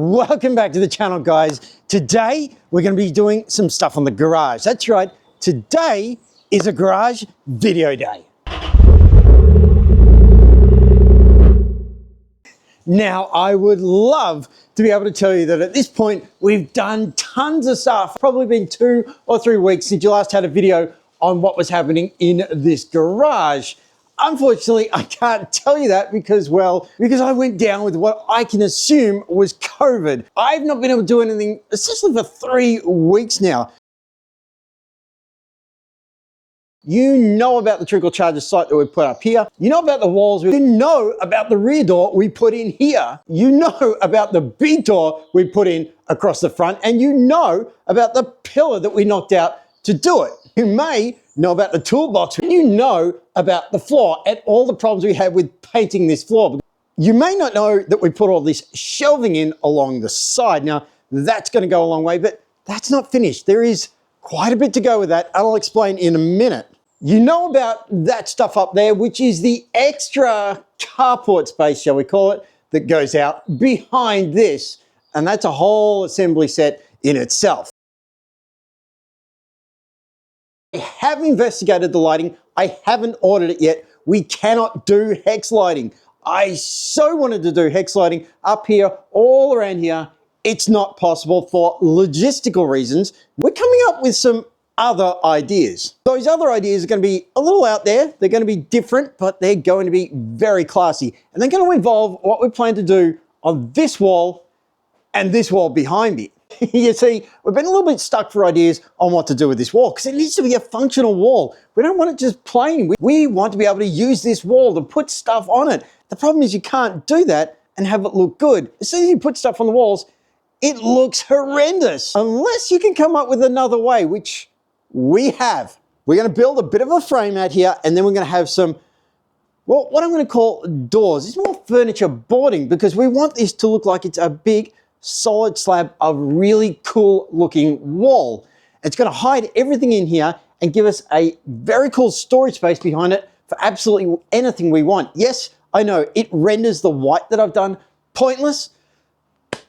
Welcome back to the channel, guys. Today, we're going to be doing some stuff on the garage. That's right, today is a garage video day. Now, I would love to be able to tell you that at this point, we've done tons of stuff. Probably been 2 or 3 weeks since you last had a video on what was happening in this garage. Unfortunately, I can't tell you that because I went down with what I can assume was COVID. I've not been able to do anything, essentially for 3 weeks now. You know about the trickle charger site that we put up here. You know about the walls. You know about the rear door we put in here. You know about the big door we put in across the front. And you know about the pillar that we knocked out to do it. You may know about the toolbox. You know about the floor and all the problems we had with painting this floor. You may not know that we put all this shelving in along the side. Now, that's going to go a long way, but that's not finished. There is quite a bit to go with that, and I'll explain in a minute. You know about that stuff up there, which is the extra carport space, shall we call it, that goes out behind this, and that's a whole assembly set in itself. I have investigated the lighting. I haven't ordered it yet. We cannot do hex lighting. I so wanted to do hex lighting up here, all around here. It's not possible for logistical reasons. We're coming up with some other ideas. Those other ideas are going to be a little out there. They're going to be different, but they're going to be very classy. And they're going to involve what we plan to do on this wall and this wall behind me. You see, we've been a little bit stuck for ideas on what to do with this wall because it needs to be a functional wall. We don't want it just plain. We want to be able to use this wall to put stuff on it. The problem is you can't do that and have it look good. As soon as you put stuff on the walls, it looks horrendous. Unless you can come up with another way, which we have. We're going to build a bit of a frame out here, and then we're going to have some, well, what I'm going to call doors. It's more furniture boarding because we want this to look like it's a big solid slab of really cool looking wall. It's going to hide everything in here and give us a very cool storage space behind it for absolutely anything we want. Yes, I know it renders the white that I've done pointless,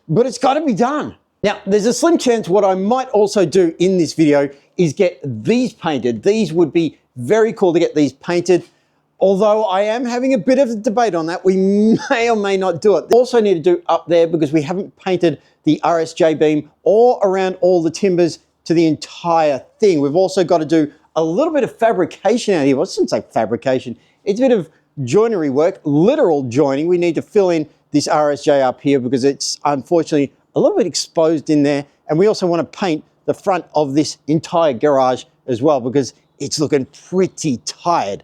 but it's got to be done. Now, there's a slim chance what I might also do in this video is get these painted. These would be very cool to get these painted. Although I am having a bit of a debate on that, we may or may not do it. Also need to do up there because we haven't painted the RSJ beam or around all the timbers to the entire thing. We've also got to do a little bit of fabrication out here. Well, I shouldn't say fabrication. It's a bit of joinery work, literal joining. We need to fill in this RSJ up here because it's unfortunately a little bit exposed in there. And we also want to paint the front of this entire garage as well because it's looking pretty tired.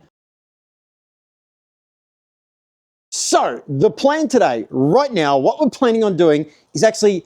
So the plan today, right now, what we're planning on doing is actually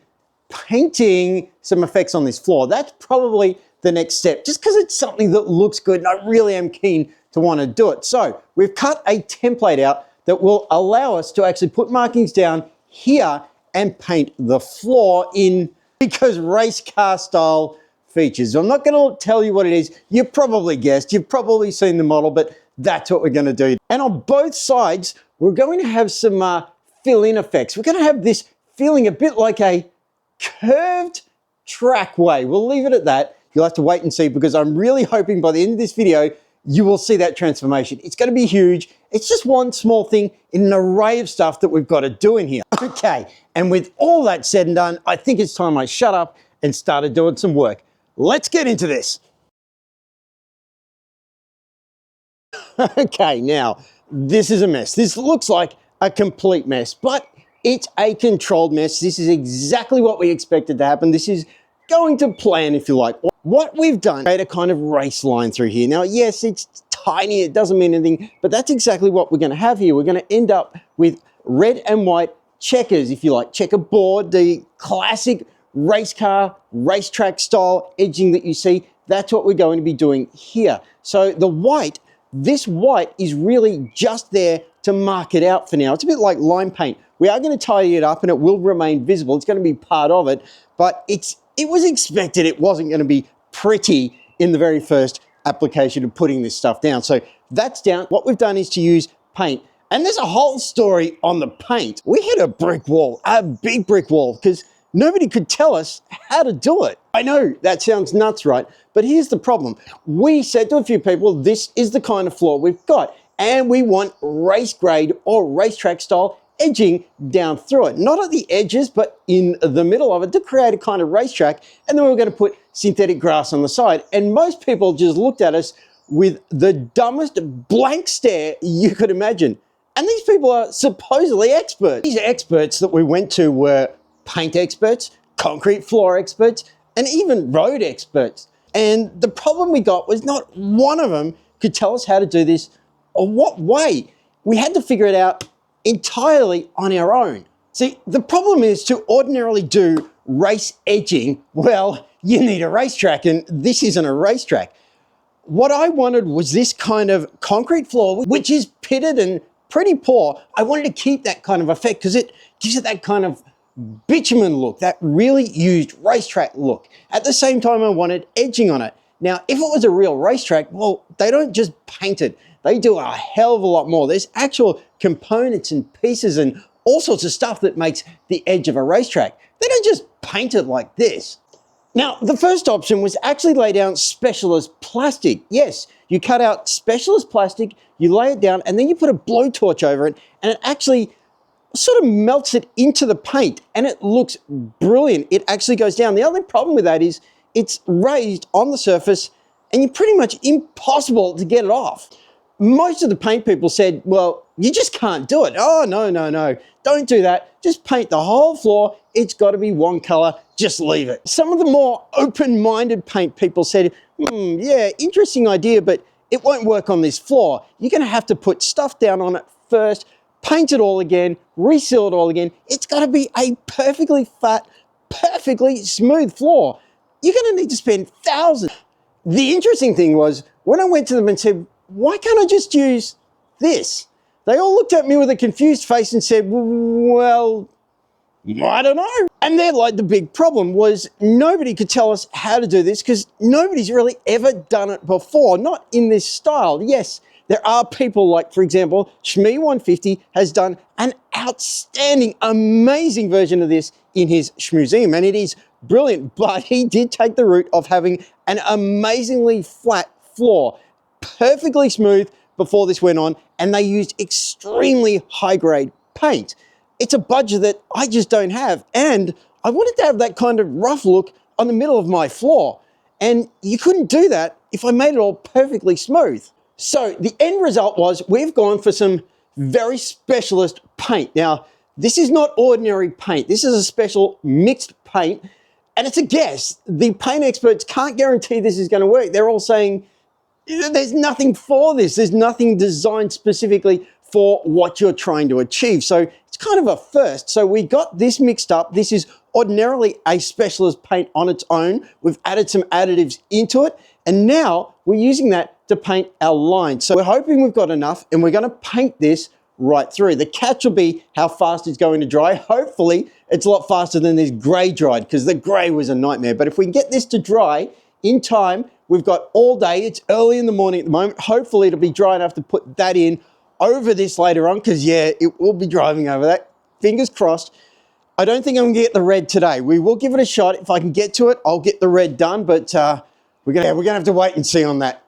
painting some effects on this floor. That's probably the next step, just because it's something that looks good and I really am keen to want to do it. So we've cut a template out that will allow us to actually put markings down here and paint the floor in because race car style features. I'm not going to tell you what it is. You've probably guessed, you've probably seen the model, but that's what we're going to do. And on both sides, we're going to have some fill-in effects. We're going to have this feeling a bit like a curved trackway. We'll leave it at that. You'll have to wait and see because I'm really hoping by the end of this video, you will see that transformation. It's going to be huge. It's just one small thing in an array of stuff that we've got to do in here. Okay, and with all that said and done, I think it's time I shut up and started doing some work. Let's get into this. Okay, now, this is a mess. This looks like a complete mess, but it's a controlled mess. This is exactly what we expected to happen. This is going to plan, if you like. What we've done, made a kind of race line through here. Now, yes, it's tiny, it doesn't mean anything, but that's exactly what we're going to have here. We're going to end up with red and white checkers, if you like, checkerboard, the classic race car, racetrack style edging that you see. That's what we're going to be doing here. So the white, this white is really just there to mark it out for now. It's a bit like lime paint. We are going to tidy it up and it will remain visible. It's going to be part of it, but it was expected it wasn't going to be pretty in the very first application of putting this stuff down. So that's down. What we've done is to use paint. And there's a whole story on the paint. We hit a brick wall, a big brick wall, because nobody could tell us how to do it. I know that sounds nuts, right? But here's the problem. We said to a few people, this is the kind of floor we've got, and we want race grade or racetrack style edging down through it. Not at the edges, but in the middle of it to create a kind of racetrack. And then we were going to put synthetic grass on the side. And most people just looked at us with the dumbest blank stare you could imagine. And these people are supposedly experts. These experts that we went to were paint experts, concrete floor experts, and even road experts. And the problem we got was not one of them could tell us how to do this or what way. We had to figure it out entirely on our own. See, the problem is to ordinarily do race edging, well, you need a racetrack, and this isn't a racetrack. What I wanted was this kind of concrete floor, which is pitted and pretty poor. I wanted to keep that kind of effect because it gives it that kind of bitumen look, that really used racetrack look. At the same time, I wanted edging on it. Now, if it was a real racetrack, well, they don't just paint it. They do a hell of a lot more. There's actual components and pieces and all sorts of stuff that makes the edge of a racetrack. They don't just paint it like this. Now, the first option was actually lay down specialist plastic. Yes, you cut out specialist plastic, you lay it down, and then you put a blowtorch over it, and it actually sort of melts it into the paint, and it looks brilliant. It actually goes down. The only problem with that is it's raised on the surface, and you're pretty much impossible to get it off. Most of the paint people said, well, you just can't do it. Oh, no, no, no. Don't do that. Just paint the whole floor. It's got to be one color. Just leave it. Some of the more open-minded paint people said, yeah, interesting idea, but it won't work on this floor. You're going to have to put stuff down on it first, paint it all again, reseal it all again. It's got to be a perfectly flat, perfectly smooth floor. You're going to need to spend thousands. The interesting thing was, when I went to them and said, why can't I just use this? They all looked at me with a confused face and said, well, I don't know. And they're like, the big problem was nobody could tell us how to do this because nobody's really ever done it before, not in this style. Yes, there are people like, for example, Shmee150 has done an outstanding, amazing version of this in his Shmuseum, and it is brilliant, but he did take the route of having an amazingly flat floor, perfectly smooth before this went on, and they used extremely high-grade paint. It's a budget that I just don't have, and I wanted to have that kind of rough look on the middle of my floor, and you couldn't do that if I made it all perfectly smooth. So the end result was we've gone for some very specialist paint. Now, this is not ordinary paint. This is a special mixed paint, and it's a guess. The paint experts can't guarantee this is going to work. They're all saying, there's nothing for this. There's nothing designed specifically for what you're trying to achieve. So it's kind of a first. So we got this mixed up. This is ordinarily a specialist paint on its own. We've added some additives into it, and now we're using that to paint our line. So we're hoping we've got enough, and we're going to paint this right through. The catch will be how fast it's going to dry. Hopefully it's a lot faster than this gray dried, because the gray was a nightmare. But if we can get this to dry in time, we've got all day. It's early in the morning at the moment. Hopefully it'll be dry enough to put that in over this later on, because yeah, it will be driving over that. Fingers crossed. I don't think I'm going to get the red today. We will give it a shot. If I can get to it, I'll get the red done, but we're going to have to wait and see on that.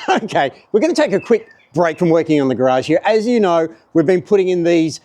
Okay, we're going to take a quick break from working on the garage here. As you know, we've been putting in these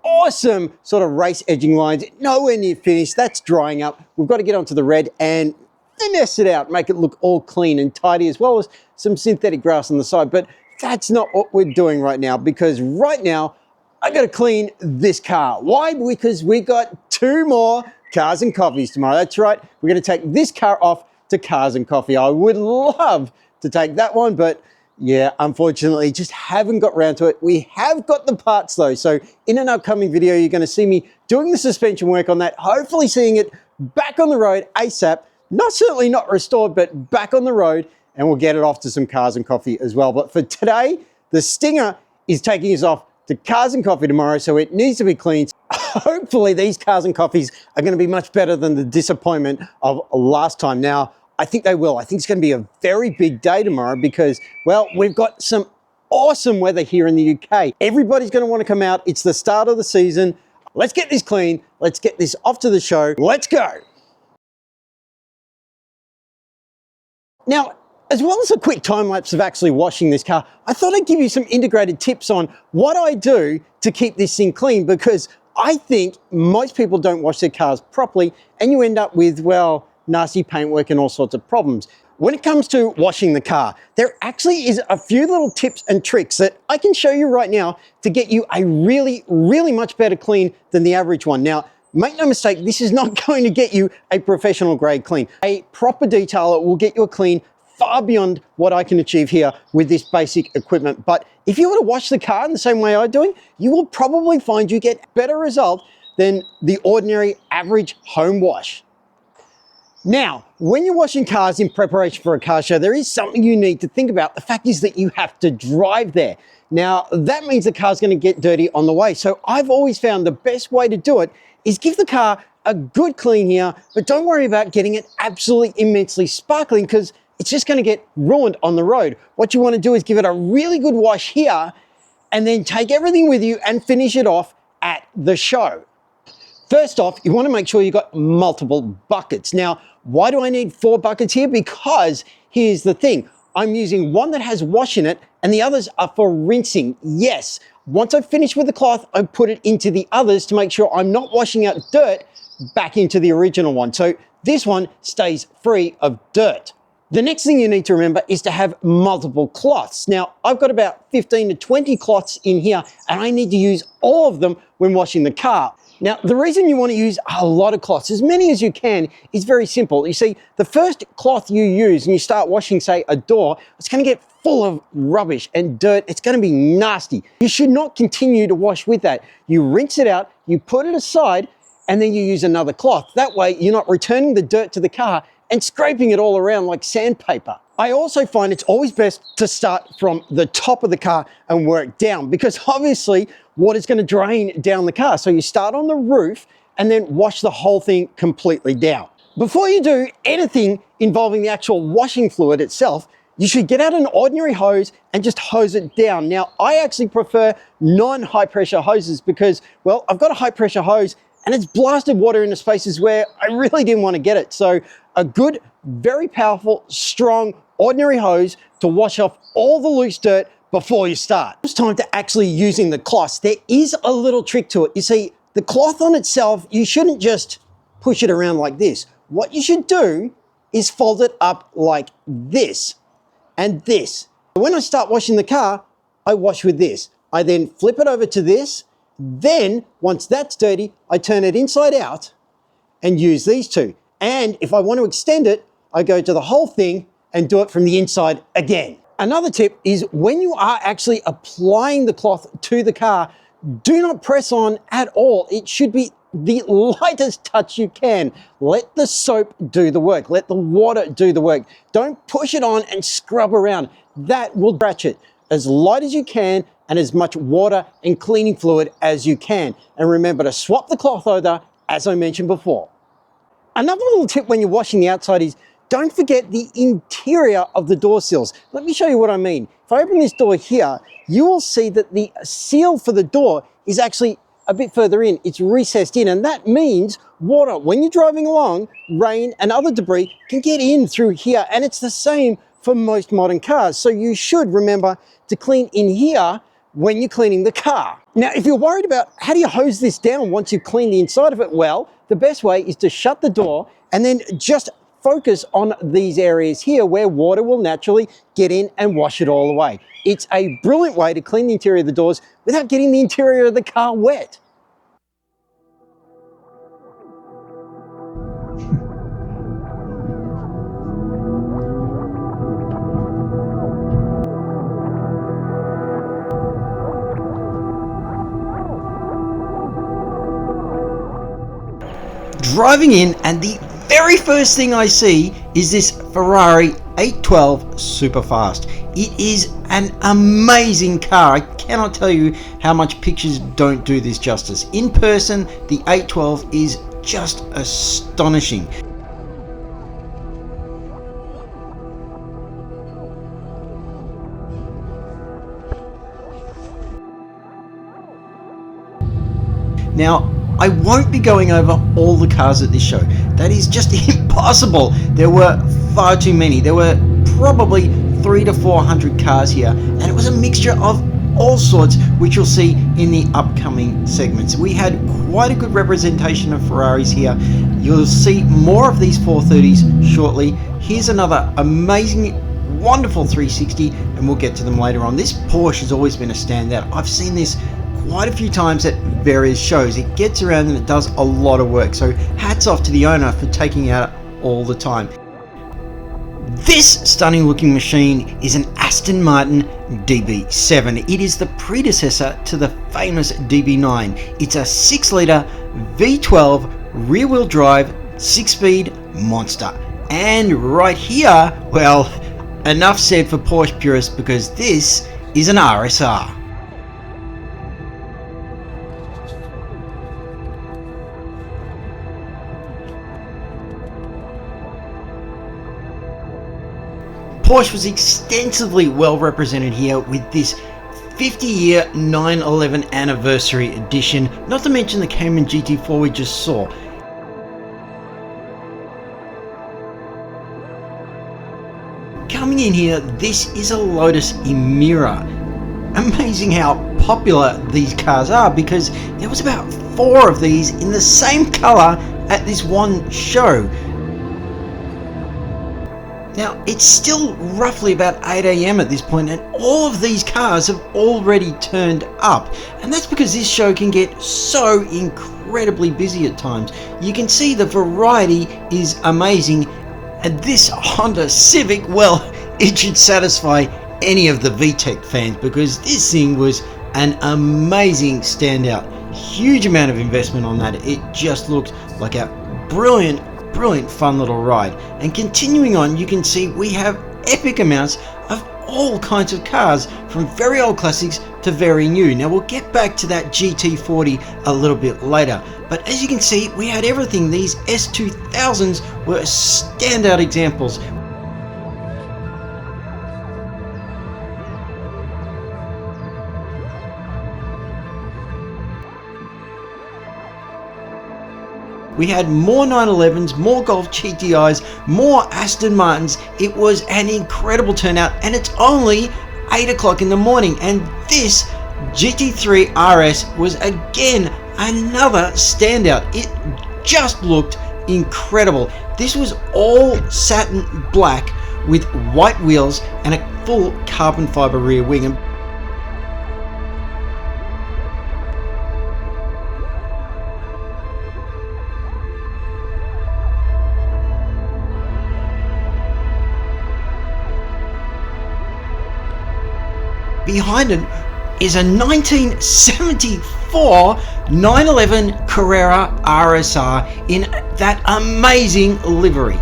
awesome sort of race edging lines, nowhere near finished. That's drying up. We've got to get onto the red and finesse it out, make it look all clean and tidy, as well as some synthetic grass on the side. But that's not what we're doing right now, because right now I got to clean this car. Why? Because we got 2 more Cars and Coffees tomorrow. That's right. We're going to take this car off to Cars and Coffee. I would love to take that one, but yeah, unfortunately, just haven't got around to it. We have got the parts though, so in an upcoming video, you're going to see me doing the suspension work on that, hopefully seeing it back on the road ASAP. Certainly not restored, but back on the road, and we'll get it off to some Cars and Coffee as well. But for today, the Stinger is taking us off to Cars and Coffee tomorrow, so it needs to be cleaned. Hopefully, these Cars and Coffees are going to be much better than the disappointment of last time. Now, I think they will. I think it's going to be a very big day tomorrow because, well, we've got some awesome weather here in the UK. Everybody's going to want to come out. It's the start of the season. Let's get this clean. Let's get this off to the show. Let's go. Now, as well as a quick time lapse of actually washing this car, I thought I'd give you some integrated tips on what I do to keep this thing clean, because I think most people don't wash their cars properly and you end up with, well, nasty paintwork and all sorts of problems. When it comes to washing the car, there actually is a few little tips and tricks that I can show you right now to get you a really, really much better clean than the average one. Now, make no mistake, this is not going to get you a professional grade clean. A proper detailer will get you a clean far beyond what I can achieve here with this basic equipment. But if you were to wash the car in the same way I'm doing, you will probably find you get better result than the ordinary average home wash. Now, when you're washing cars in preparation for a car show, there is something you need to think about. The fact is that you have to drive there. Now, that means the car's going to get dirty on the way. So I've always found the best way to do it is give the car a good clean here, but don't worry about getting it absolutely immensely sparkling, because it's just going to get ruined on the road. What you want to do is give it a really good wash here and then take everything with you and finish it off at the show. First off, you want to make sure you've got multiple buckets. Now, why do I need 4 buckets here? Because here's the thing. I'm using one that has wash in it and the others are for rinsing. Yes, once I've finished with the cloth, I put it into the others to make sure I'm not washing out dirt back into the original one. So this one stays free of dirt. The next thing you need to remember is to have multiple cloths. Now, I've got about 15 to 20 cloths in here and I need to use all of them when washing the car. Now, the reason you want to use a lot of cloths, as many as you can, is very simple. You see, the first cloth you use and you start washing, say, a door, it's going to get full of rubbish and dirt. It's going to be nasty. You should not continue to wash with that. You rinse it out, you put it aside, and then you use another cloth. That way, you're not returning the dirt to the car and scraping it all around like sandpaper. I also find it's always best to start from the top of the car and work down, because obviously water's going to drain down the car. So you start on the roof and then wash the whole thing completely down. Before you do anything involving the actual washing fluid itself, you should get out an ordinary hose and just hose it down. Now, I actually prefer non-high pressure hoses because, well, I've got a high pressure hose and it's blasted water into spaces where I really didn't want to get it. So a good, very powerful, strong, ordinary hose to wash off all the loose dirt before you start. It's time to actually using the cloths. There is a little trick to it. You see, the cloth on itself, you shouldn't just push it around like this. What you should do is fold it up like this and this. When I start washing the car, I wash with this. I then flip it over to this. Then, once that's dirty, I turn it inside out and use these two. And if I want to extend it, I go to the whole thing and do it from the inside again. Another tip is when you are actually applying the cloth to the car, do not press on at all. It should be the lightest touch you can. Let the soap do the work. Let the water do the work. Don't push it on and scrub around. That will scratch it. As light as you can and as much water and cleaning fluid as you can. And remember to swap the cloth over, as I mentioned before. Another little tip when you're washing the outside is don't forget the interior of the door sills. Let me show you what I mean. If I open this door here, you will see that the seal for the door is actually a bit further in. It's recessed in, and that means water, when you're driving along, rain and other debris can get in through here, and it's the same for most modern cars. So you should remember to clean in here when you're cleaning the car. Now, if you're worried about how do you hose this down once you've cleaned the inside of it, well, the best way is to shut the door and then just focus on these areas here where water will naturally get in and wash it all away. It's a brilliant way to clean the interior of the doors without getting the interior of the car wet. Driving in, and the very first thing I see is this Ferrari 812 Superfast. It is an amazing car. I cannot tell you how much pictures don't do this justice. In person, the 812 is just astonishing. Now, I won't be going over all the cars at this show. That is just impossible. There were far too many. There were probably 300 to 400 cars here, and it was a mixture of all sorts, which you'll see in the upcoming segments. We had quite a good representation of Ferraris here. You'll see more of these 430s shortly. Here's another amazing, wonderful 360, and we'll get to them later on. This Porsche has always been a standout. I've seen this quite a few times at various shows. It gets around and it does a lot of work, so hats off to the owner for taking it out all the time. This stunning looking machine is an Aston Martin DB7. It is the predecessor to the famous DB9. It's a 6-litre V12 rear-wheel drive 6-speed monster. And right here, well, enough said for Porsche purists, because this is an RSR. Porsche was extensively well represented here with this 50-year 911 anniversary edition, not to mention the Cayman GT4 we just saw. Coming in here, this is a Lotus Emira. Amazing how popular these cars are, because there was about 4 of these in the same colour at this one show. Now, it's still roughly about 8 AM at this point, and all of these cars have already turned up. And that's because this show can get so incredibly busy at times. You can see the variety is amazing, and this Honda Civic, well, it should satisfy any of the VTEC fans, because this thing was an amazing standout. Huge amount of investment on that. It just looked like a brilliant fun little ride. And continuing on, you can see we have epic amounts of all kinds of cars, from very old classics to very new. Now, we'll get back to that GT40 a little bit later, but as you can see, we had everything. These S2000s were standout examples. We had more 911s, more Golf GTIs, more Aston Martins. It was an incredible turnout, and it's only 8 o'clock in the morning, and this GT3 RS was again another standout. It just looked incredible. This was all satin black with white wheels and a full carbon fiber rear wing. Behind it is a 1974 911 Carrera RSR in that amazing livery.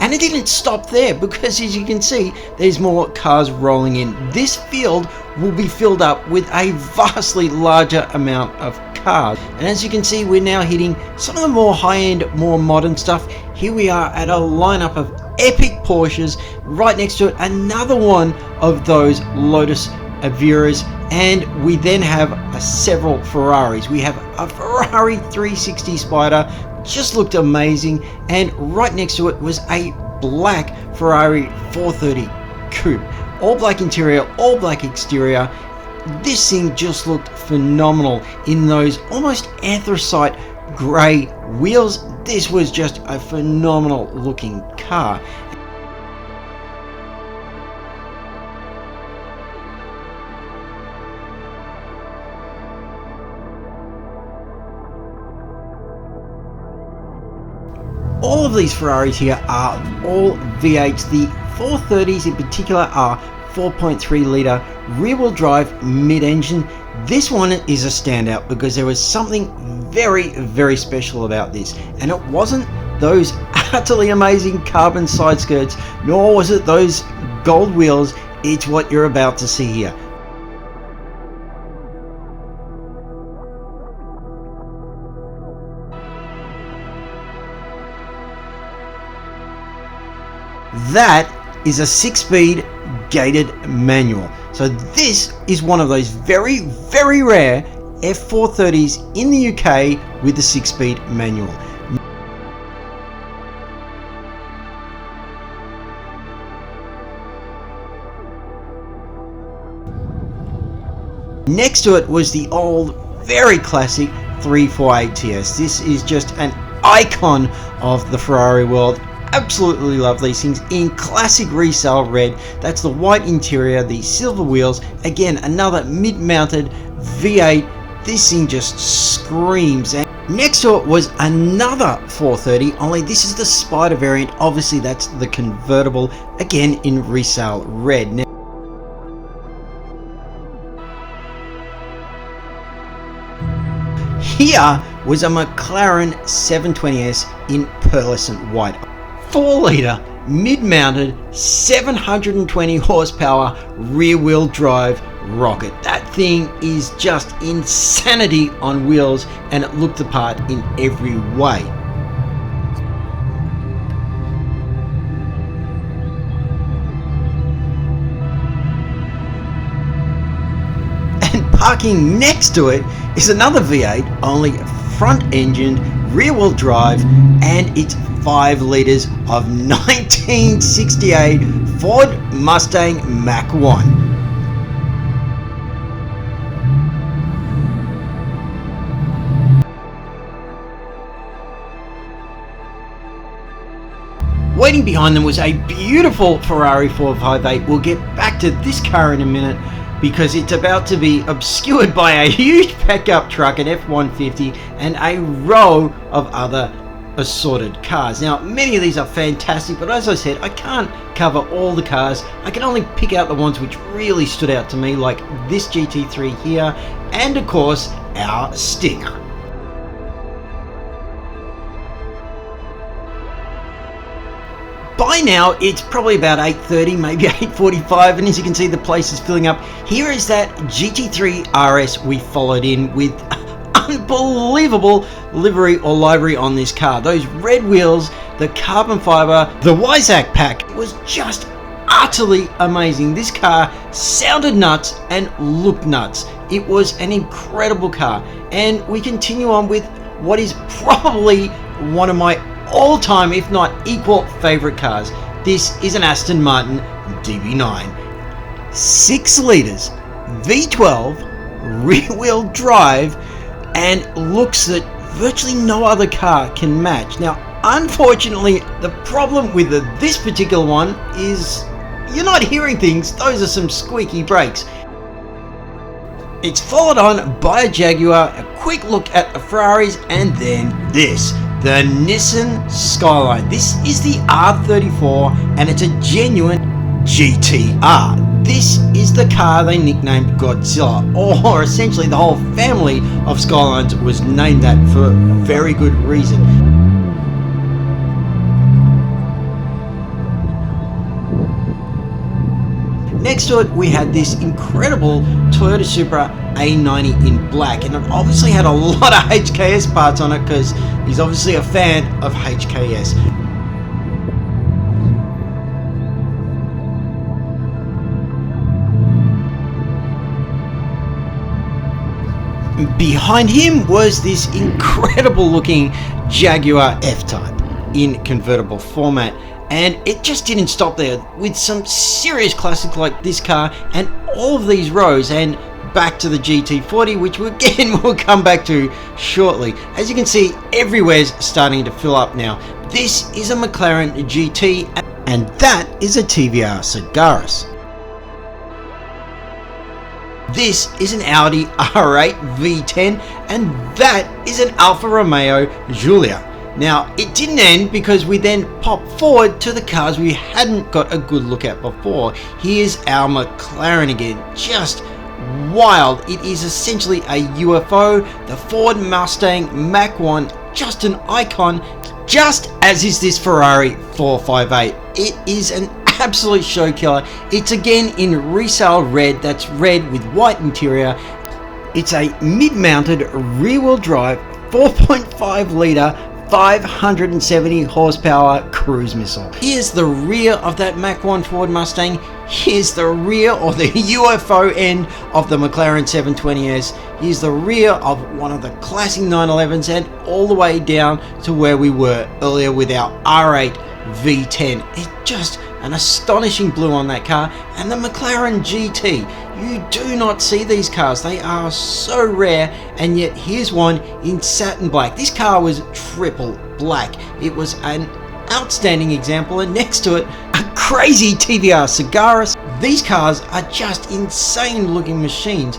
And it didn't stop there, because as you can see, there's more cars rolling in. This field will be filled up with a vastly larger amount of cars. And as you can see, we're now hitting some of the more high-end, more modern stuff. Here we are at a lineup of epic Porsches. Right next to it, another one of those Lotus Emiras. And we then have several Ferraris. We have a Ferrari 360 Spyder, just looked amazing, and right next to it was a black Ferrari 430 coupe, all black interior, all black exterior. This thing just looked phenomenal in those almost anthracite grey wheels. This was just a phenomenal looking car. All of these Ferraris here are all V8s. The 430s in particular are 4.3 litre rear-wheel drive mid-engine. This one is a standout because there was something very, very special about this, and it wasn't those utterly amazing carbon side skirts, nor was it those gold wheels. It's what you're about to see here. That is a 6-speed gated manual. So this is one of those very, very rare F430s in the UK with the 6-speed manual. Next to it was the old, very classic 348 TS. This is just an icon of the Ferrari world. Absolutely love these things in classic resale red. That's the white interior, the silver wheels. Again, another mid-mounted V8. This thing just screams. And next to it was another 430, only this is the Spyder variant. Obviously, that's the convertible, again in resale red. Now, here was a McLaren 720S in pearlescent white. 4-litre, mid-mounted, 720 horsepower, rear-wheel drive rocket. That thing is just insanity on wheels, and it looked the part in every way. Parking next to it is another V8, only front-engined, rear-wheel drive, and it's 5 litres of 1968 Ford Mustang Mach 1. Waiting behind them was a beautiful Ferrari 458. We'll get back to this car in a minute, because it's about to be obscured by a huge pickup truck, an F-150, and a row of other assorted cars. Now, many of these are fantastic, but as I said, I can't cover all the cars. I can only pick out the ones which really stood out to me, like this GT3 here, and of course, our Stinger. By now, it's probably about 8:30, maybe 8:45, and as you can see, the place is filling up. Here is that GT3 RS we followed in with unbelievable livery or livery on this car. Those red wheels, the carbon fiber, the Weissach pack was just utterly amazing. This car sounded nuts and looked nuts. It was an incredible car, and we continue on with what is probably one of my all-time, if not equal, favorite cars. This is an Aston Martin DB9. 6 litres, V12, rear-wheel drive, and looks that virtually no other car can match. Now, unfortunately, the problem with this particular one is you're not hearing things. Those are some squeaky brakes. It's followed on by a Jaguar, a quick look at the Ferraris, and then this. The Nissan Skyline. This is the R34, and it's a genuine GTR. This is the car they nicknamed Godzilla, or essentially the whole family of Skylines was named that for very good reason. Next to it, we had this incredible Toyota Supra A90 in black, and it obviously had a lot of HKS parts on it because he's obviously a fan of HKS. Behind him was this incredible looking Jaguar F-Type in convertible format. And it just didn't stop there, with some serious classics like this car and all of these rows, and back to the GT40, which again we'll come back to shortly. As you can see, everywhere's starting to fill up now. This is a McLaren GT, and that is a TVR Sagaris. This is an Audi R8 V10, and that is an Alfa Romeo Giulia. Now, it didn't end because we then popped forward to the cars we hadn't got a good look at before. Here's our McLaren again, just wild. It is essentially a UFO, the Ford Mustang Mach 1, just an icon, just as is this Ferrari 458. It is an absolute show killer. It's again in resale red, that's red with white interior. It's a mid-mounted rear-wheel drive 4.5 litre 570 horsepower cruise missile. Here's the rear of that Mach 1 Ford Mustang. Here's the rear, or the UFO end, of the McLaren 720S. Here's the rear of one of the classic 911s, and all the way down to where we were earlier with our R8 V10. It's just an astonishing blue on that car. And the McLaren GT, you do not see these cars. They are so rare, and yet here's one in satin black. This car was triple black. It was an outstanding example, and next to it, a crazy TVR Sagaris. These cars are just insane looking machines.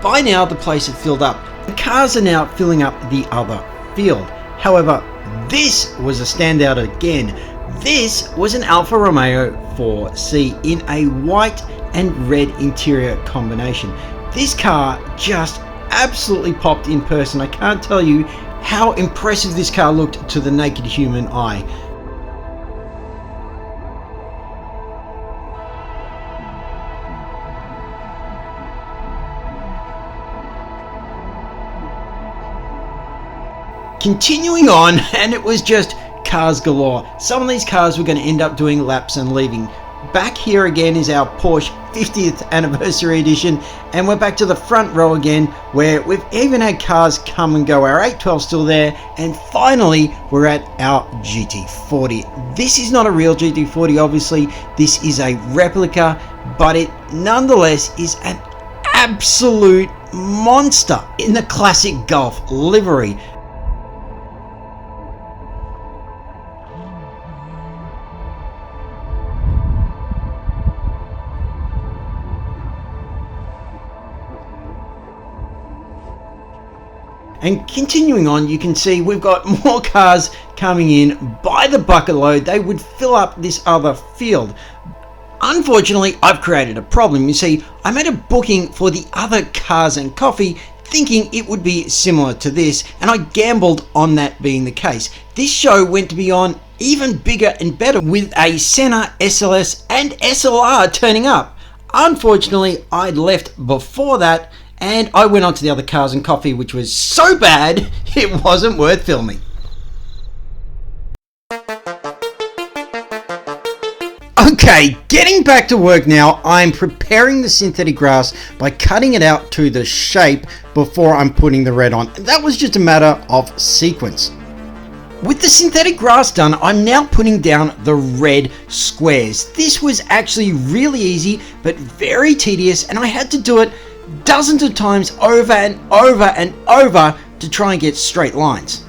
By now, the place had filled up. The cars are now filling up the other field. However, this was a standout again. This was an Alfa Romeo 4C in a white and red interior combination. This car just absolutely popped in person. I can't tell you how impressive this car looked to the naked human eye. Continuing on, and it was just cars galore. Some of these cars were going to end up doing laps and leaving. Back here again is our Porsche 50th anniversary edition, and we're back to the front row again, where we've even had cars come and go. Our 812's still there, and finally we're at our GT40. This is not a real GT40, obviously. This is a replica, but it nonetheless is an absolute monster in the classic Golf livery. And continuing on, you can see we've got more cars coming in by the bucket load. They would fill up this other field. Unfortunately, I've created a problem. You see, I made a booking for the other cars and coffee thinking it would be similar to this, and I gambled on that being the case. This show went to be on even bigger and better with a Senna, SLS and SLR turning up. Unfortunately, I'd left before that, and I went on to the other cars and coffee, which was so bad, it wasn't worth filming. Okay, getting back to work now. I'm preparing the synthetic grass by cutting it out to the shape before I'm putting the red on. That was just a matter of sequence. With the synthetic grass done, I'm now putting down the red squares. This was actually really easy, but very tedious, and I had to do it dozens of times over and over and over to try and get straight lines.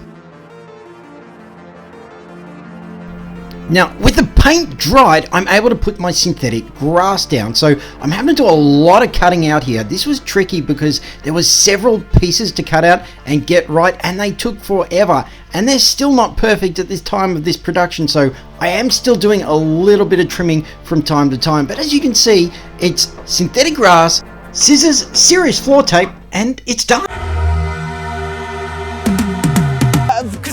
Now, with the paint dried, I'm able to put my synthetic grass down. So I'm having to do a lot of cutting out here. This was tricky because there was several pieces to cut out and get right, and they took forever. And they're still not perfect at this time of this production, so I am still doing a little bit of trimming from time to time. But as you can see, it's synthetic grass, scissors, serious floor tape, and it's done.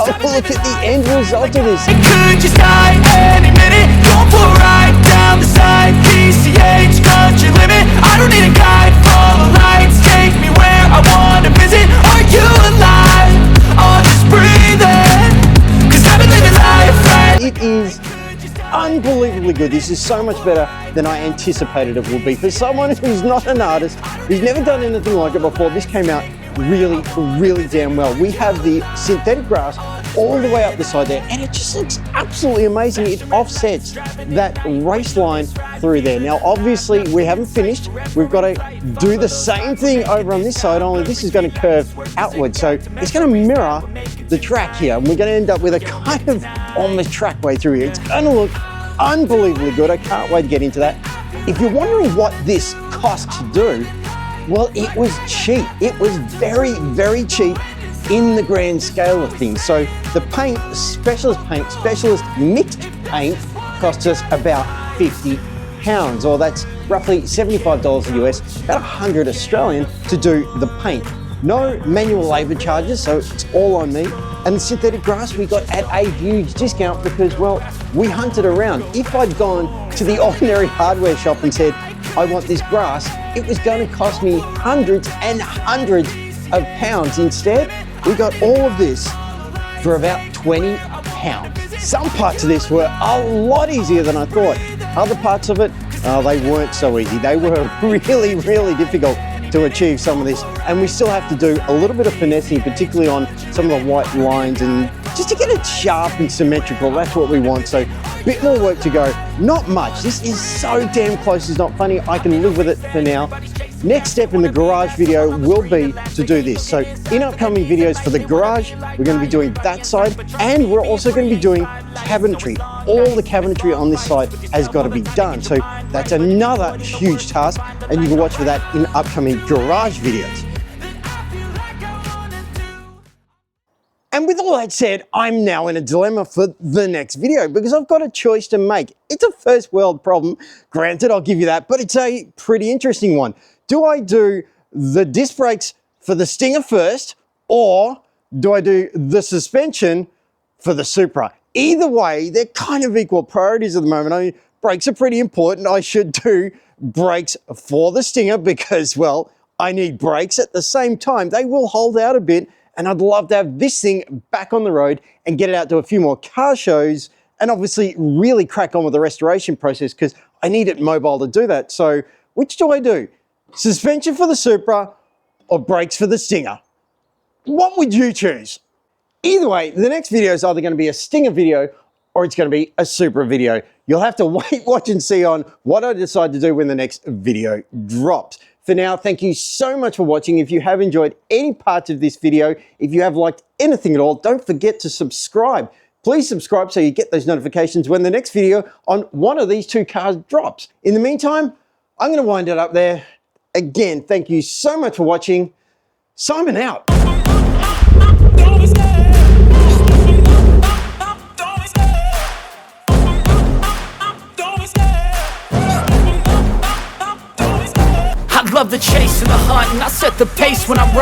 Oh, look at the end result of this. It could just die any minute. Going for a ride down the side. PCH, country limit. I don't need a guide. Follow lights. Take me where I want to visit. Are you alive? Or just breathing? 'Cause I've been living life right. It is unbelievably good. This is so much better than I anticipated it would be. For someone who's not an artist, who's never done anything like it before, this came out really, really damn well. We have the synthetic grass all the way up the side there, and it just looks absolutely amazing. It offsets that race line through there. Now, obviously, we haven't finished. We've got to do the same thing over on this side, only this is going to curve outward. So it's going to mirror the track here, and we're going to end up with a kind of almost trackway through here. It's going to look unbelievably good. I can't wait to get into that. If you're wondering what this cost to do, well, it was cheap. It was very, very cheap in the grand scale of things. So the paint, specialist mixed paint, cost us about £50, or that's roughly $75 US, about 100 Australian to do the paint. No manual labour charges, so it's all on me. And the synthetic grass we got at a huge discount because, well, we hunted around. If I'd gone to the ordinary hardware shop and said, I want this grass, it was going to cost me hundreds and hundreds of pounds. Instead, we got all of this for about £20. Some parts of this were a lot easier than I thought. Other parts of it, they weren't so easy. They were really, really difficult to achieve some of this. And we still have to do a little bit of finessing, particularly on some of the white lines, and just to get it sharp and symmetrical. That's what we want. So a bit more work to go. Not much. This is so damn close. It's not funny. I can live with it for now. Next step in the garage video will be to do this. So in upcoming videos for the garage, we're going to be doing that side, and we're also going to be doing cabinetry. All the cabinetry on this side has got to be done. So that's another huge task, and you can watch for that in upcoming garage videos. And with all that said, I'm now in a dilemma for the next video because I've got a choice to make. It's a first world problem, granted, I'll give you that, but it's a pretty interesting one. Do I do the disc brakes for the Stinger first, or do I do the suspension for the Supra? Either way, they're kind of equal priorities at the moment. I mean, brakes are pretty important. I should do brakes for the Stinger because, well, I need brakes. At the same time, they will hold out a bit, and I'd love to have this thing back on the road and get it out to a few more car shows and obviously really crack on with the restoration process because I need it mobile to do that. So which do I do? Suspension for the Supra or brakes for the Stinger? What would you choose? Either way, the next video is either going to be a Stinger video or it's going to be a Supra video. You'll have to wait, watch and see on what I decide to do when the next video drops. For now, thank you so much for watching. If you have enjoyed any parts of this video, if you have liked anything at all, don't forget to subscribe. Please subscribe so you get those notifications when the next video on one of these two cars drops. In the meantime, I'm going to wind it up there. Again, thank you so much for watching. Simon out. I love the chase and the hunt, and I set the pace when I'm running.